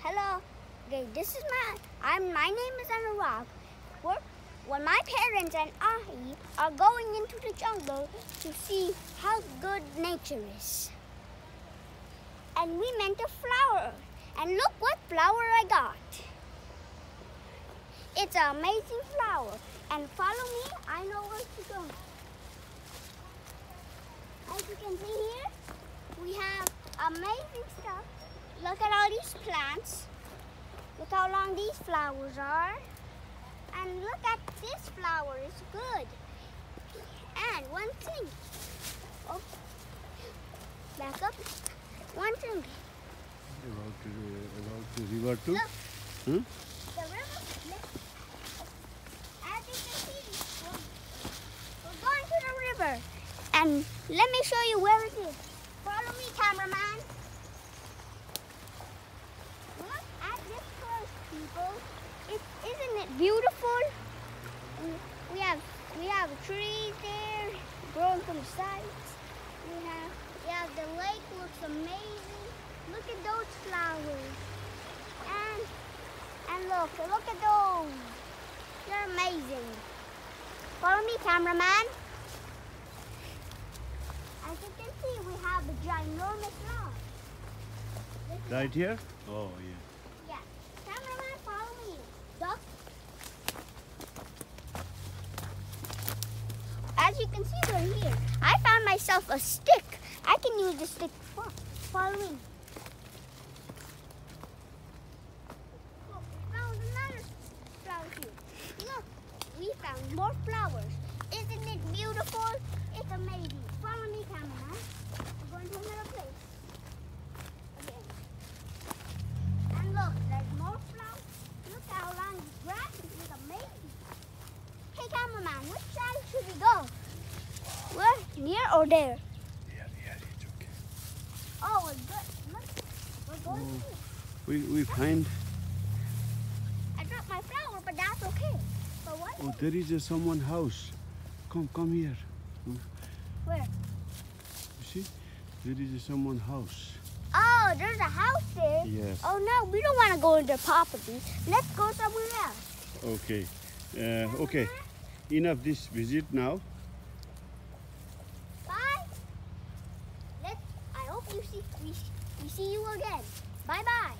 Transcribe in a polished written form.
Hello. Okay, my name is Anurag. When my parents and I are going into the jungle to see how good nature is. And we met a flower. And look what flower I got. It's an amazing flower. And follow me, I know where to go. As you can see here, we have amazing stuff. Look at all these plants. Look how long these flowers are. And look at this flower, it's good. And one thing. Oh, back up. One thing. About the river too? Look, huh? the river, as you can see, we're going to the river. And let me show you where it is. Follow me, cameraman. Look at this place, people. Isn't it beautiful? We have trees there growing from the sides. The lake looks amazing. Look at those flowers. And look at those. They're amazing. Follow me, cameraman. As you can see, we have a ginormous log. Right here? Oh, yeah. Yeah. Cameraman, follow me. Duck. As you can see, we're here. I found myself a stick. I can use the stick. Follow me. Look, we found another flower here. Look, we found more flowers. Isn't it beautiful? It's amazing. Follow me, cameraman. We're going to another place. Again. And look, there's more flowers. Look how long the grass is. It's amazing. Hey, cameraman, which side should we go? Where? Near or there? Yeah, it's okay. Oh, we're good. Look, we're going to. We find. I dropped my flower, but that's okay. But what? Oh, there is someone's house. Come here. Where? You see? There is someone's house. Oh, there's a house there? Yes. Oh, no, we don't want to go in their property. Let's go somewhere else. Okay. Okay. Enough this visit now. Bye. I hope we see you again. Bye-bye.